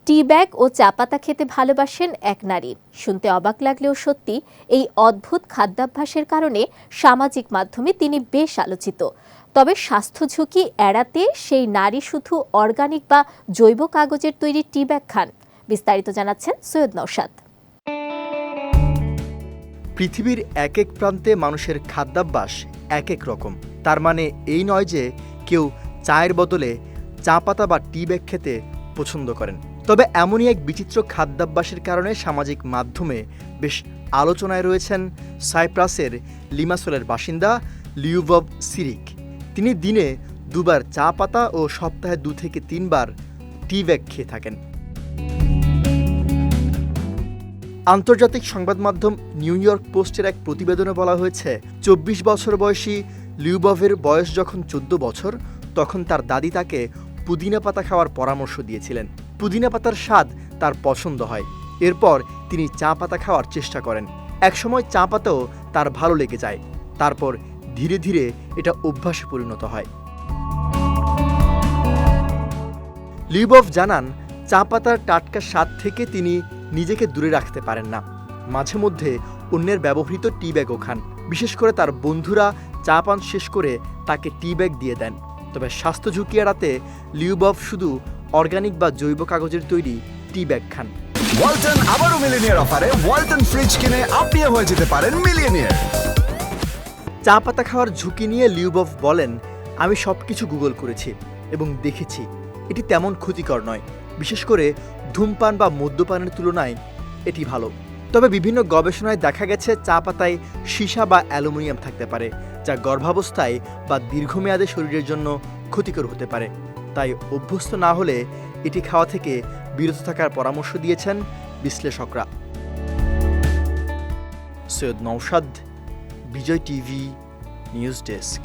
টি bag ও চা পাতা খেতে ভালোবাসেন এক নারী। শুনতে অবাক লাগলেও সত্যি, এই অদ্ভুত খাদ্যাভ্যাসের কারণে সামাজিক মাধ্যমে তিনি বেশ আলোচিত। তবে স্বাস্থ্য ঝুঁকি এড়াতে সেই নারী শুধু অর্গানিক বা জৈব কাগজের তৈরি টি ব্যাগ খান। বিস্তারিত জানাচ্ছেন সৈয়দ নওশাদ। পৃথিবীর এক এক প্রান্তে মানুষের খাদ্যাভ্যাস এক এক রকম। তার মানে এই নয় যে কেউ চায়ের বদলে চা পাতা বা টি ব্যাগ খেতে পছন্দ করেন। তবে এমনই এক বিচিত্র খাদ্যাভ্যাসের কারণে সামাজিক মাধ্যমে বেশ আলোচনায় রয়েছেন সাইপ্রাসের লিমাসোলের বাসিন্দা লিউভভ সিরিক। তিনি দিনে 2 বার চা পাতা ও সপ্তাহে 2 থেকে 3 বার টি ব্যাগ খেয়ে থাকেন। আন্তর্জাতিক সংবাদ মাধ্যম নিউ ইয়র্ক পোস্টের এক প্রতিবেদনে বলা হয়েছে, 24 বছর বয়সী লিউভভের বয়স যখন 14 বছর, তখন তার দাদি তাকে পুদিনা পাতা খাওয়ার পরামর্শ দিয়েছিলেন। পুদিনা পাতার স্বাদ তার পছন্দ হয়। এরপর তিনি চা পাতা খাওয়ার চেষ্টা করেন। একসময় চা পাতাও তার ভালো লেগে যায়। তারপর ধীরে ধীরে এটা অভ্যাসে পরিণত হয়। লিউভভ জানান, চা পাতার টাটকা স্বাদ থেকে তিনি নিজেকে দূরে রাখতে পারেন না। মাঝে মধ্যে অন্যের ব্যবহৃত টি ব্যাগও খান। বিশেষ করে তার বন্ধুরা চা পান শেষ করে তাকে টি ব্যাগ দিয়ে দেন। তবে স্বাস্থ্য ঝুঁকি এড়াতে লিউভভ শুধু অর্গানিক বা জৈব কাগজের তৈরি টি ব্যাগ খান। ওয়ালটন আবারও মিলিয়নিয়ার অফারে ওয়ালটন ফ্রিজ কিনে আপনিও হয়ে যেতে পারেন মিলিয়নিয়ার। চা পাতা খাওয়ার ঝুঁকি নিয়ে লিউভভ বলেন, আমি সবকিছু গুগল করেছি এবং দেখেছি এটি তেমন ক্ষতিকর নয়। বিশেষ করে ধূমপান বা মদ্যপানের তুলনায় এটি ভালো। তবে বিভিন্ন গবেষণায় দেখা গেছে চা পাতায় সীসা বা অ্যালুমিনিয়াম থাকতে পারে, যা গর্ভাবস্থায় বা দীর্ঘমেয়াদে শরীরের জন্য ক্ষতিকর হতে পারে। তাই অভ্যস্ত না হলে এটি খাওয়া থেকে বিরত থাকার পরামর্শ দিয়েছেন বিশ্লেষকরা। সৈয়দ নওশাদ, বিজয় টিভি, নিউজ ডেস্ক।